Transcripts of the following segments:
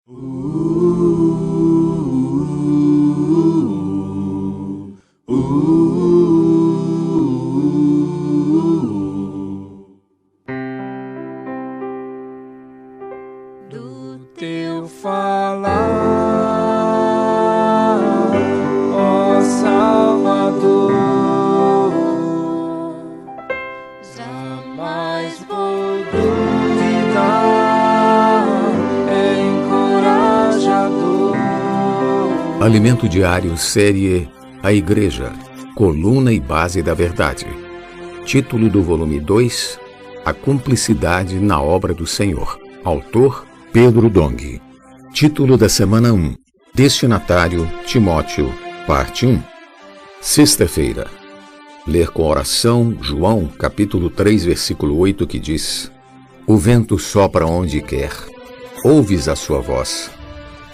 Do teu falar, ó Salvador, jamais vou duvidar, é encorajador. Alimento Diário, série A Igreja, coluna e base da verdade. Título do volume 2, A Cumplicidade na Obra do Senhor. Autor, Pedro Dong. Título da semana 1, Destinatário, Timóteo, parte 1. Sexta-feira. Ler com oração, João, capítulo 3, versículo 8, que diz: O vento sopra onde quer, ouves a sua voz,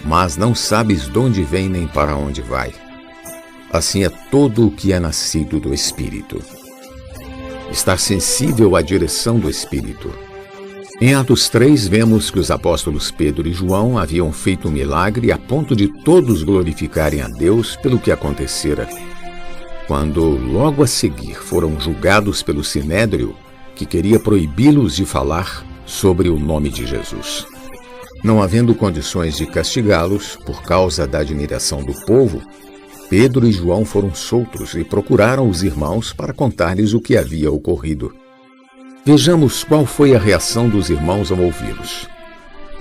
mas não sabes de onde vem nem para onde vai. Assim é todo o que é nascido do Espírito. Estar sensível à direção do Espírito. Em Atos 3, vemos que os apóstolos Pedro e João haviam feito um milagre a ponto de todos glorificarem a Deus pelo que acontecera. Quando, logo a seguir, foram julgados pelo Sinédrio, que queria proibi-los de falar sobre o nome de Jesus. Não havendo condições de castigá-los por causa da admiração do povo, Pedro e João foram soltos e procuraram os irmãos para contar-lhes o que havia ocorrido. Vejamos qual foi a reação dos irmãos ao ouvi-los.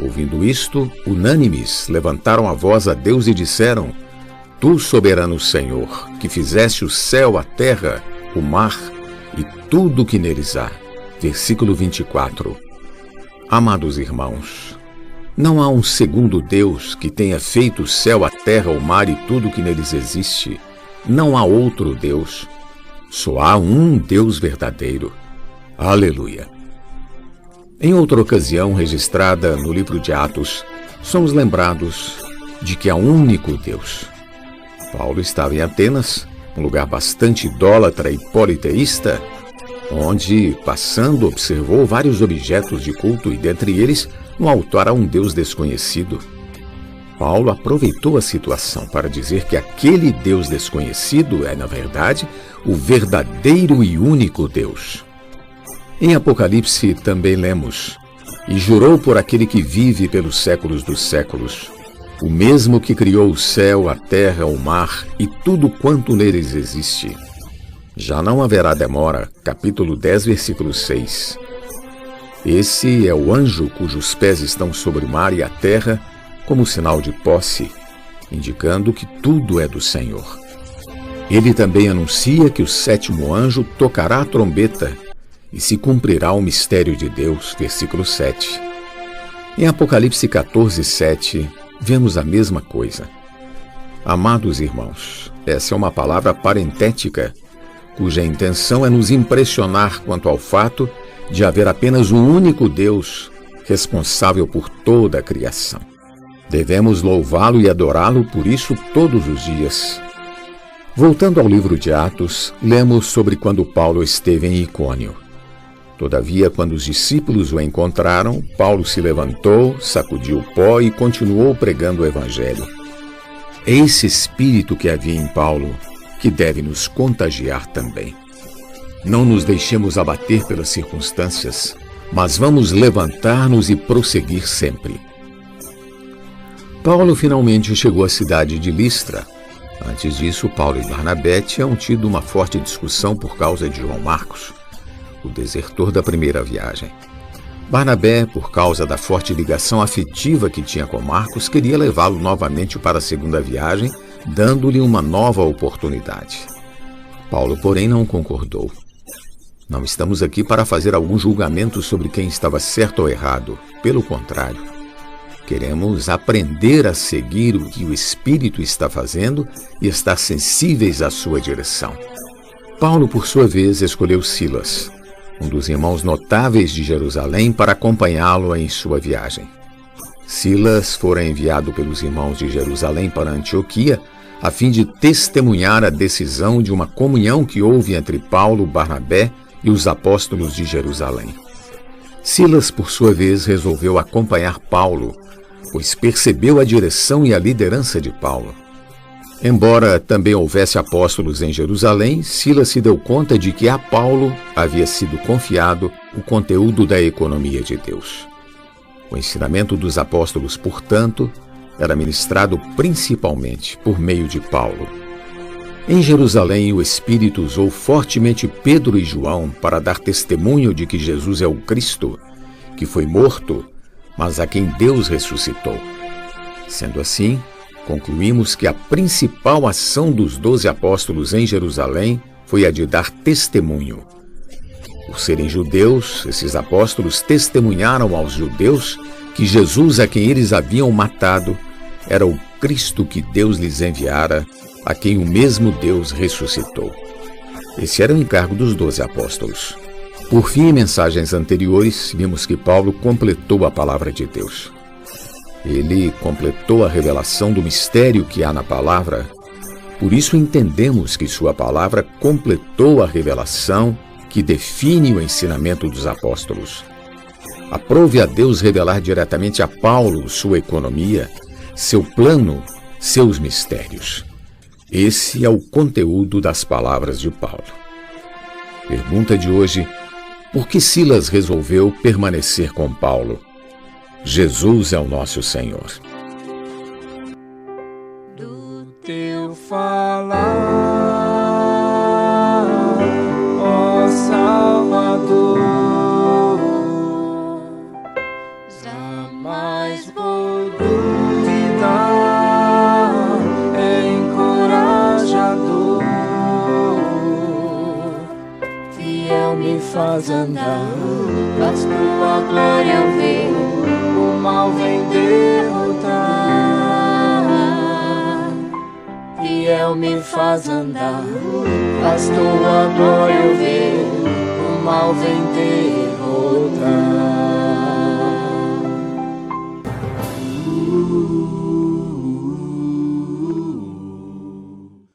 Ouvindo isto, unânimes, levantaram a voz a Deus e disseram: Tu, soberano Senhor, que fizeste o céu, a terra, o mar e tudo o que neles há. Versículo 24. Amados irmãos, não há um segundo Deus que tenha feito o céu, a terra, o mar e tudo o que neles existe. Não há outro Deus. Só há um Deus verdadeiro. Aleluia! Em outra ocasião registrada no livro de Atos, somos lembrados de que há um único Deus. Paulo estava em Atenas, um lugar bastante idólatra e politeísta, onde, passando, observou vários objetos de culto e, dentre eles, no altar a um Deus desconhecido. Paulo aproveitou a situação para dizer que aquele Deus desconhecido é, na verdade, o verdadeiro e único Deus. Em Apocalipse também lemos: E jurou por aquele que vive pelos séculos dos séculos, o mesmo que criou o céu, a terra, o mar e tudo quanto neles existe. Já não haverá demora, capítulo 10, versículo 6. Esse é o anjo cujos pés estão sobre o mar e a terra, como sinal de posse, indicando que tudo é do Senhor. Ele também anuncia que o sétimo anjo tocará a trombeta e se cumprirá o mistério de Deus, versículo 7. Em Apocalipse 14, 7, vemos a mesma coisa. Amados irmãos, essa é uma palavra parentética, cuja intenção é nos impressionar quanto ao fato de haver apenas um único Deus responsável por toda a criação. Devemos louvá-lo e adorá-lo por isso todos os dias. Voltando ao livro de Atos, lemos sobre quando Paulo esteve em Icônio. Todavia, quando os discípulos o encontraram, Paulo se levantou, sacudiu o pó e continuou pregando o Evangelho. É esse espírito que havia em Paulo que deve nos contagiar também. Não nos deixemos abater pelas circunstâncias, mas vamos levantar-nos e prosseguir sempre. Paulo finalmente chegou à cidade de Listra. Antes disso, Paulo e Barnabé tinham tido uma forte discussão por causa de João Marcos, o desertor da primeira viagem. Barnabé, por causa da forte ligação afetiva que tinha com Marcos, queria levá-lo novamente para a segunda viagem, dando-lhe uma nova oportunidade. Paulo, porém, não concordou. Não estamos aqui para fazer algum julgamento sobre quem estava certo ou errado. Pelo contrário, queremos aprender a seguir o que o Espírito está fazendo e estar sensíveis à sua direção. Paulo, por sua vez, escolheu Silas, um dos irmãos notáveis de Jerusalém, para acompanhá-lo em sua viagem. Silas fora enviado pelos irmãos de Jerusalém para Antioquia, a fim de testemunhar a decisão de uma comunhão que houve entre Paulo, Barnabé e os apóstolos de Jerusalém. Silas, por sua vez, resolveu acompanhar Paulo, pois percebeu a direção e a liderança de Paulo. Embora também houvesse apóstolos em Jerusalém, Silas se deu conta de que a Paulo havia sido confiado o conteúdo da economia de Deus. O ensinamento dos apóstolos, portanto, era ministrado principalmente por meio de Paulo. Em Jerusalém, o Espírito usou fortemente Pedro e João para dar testemunho de que Jesus é o Cristo, que foi morto, mas a quem Deus ressuscitou. Sendo assim, concluímos que a principal ação dos 12 apóstolos em Jerusalém foi a de dar testemunho. Por serem judeus, esses apóstolos testemunharam aos judeus que Jesus, a quem eles haviam matado, era o Cristo que Deus lhes enviara, a quem o mesmo Deus ressuscitou. Esse era o encargo dos 12 apóstolos. Por fim, em mensagens anteriores, vimos que Paulo completou a palavra de Deus. Ele completou a revelação do mistério que há na palavra. Por isso entendemos que sua palavra completou a revelação que define o ensinamento dos apóstolos. Aprove a Deus revelar diretamente a Paulo sua economia, seu plano, seus mistérios. Esse é o conteúdo das palavras de Paulo. Pergunta de hoje: por que Silas resolveu permanecer com Paulo? Jesus é o nosso Senhor. Do teu falar, ó Salvador, jamais vou duvidar, encorajador, fiel me faz andar, faz tua glória eu ver. O mal vem derrotar, fiel me faz andar, faz tua glória eu ver, o mal vem derrotar.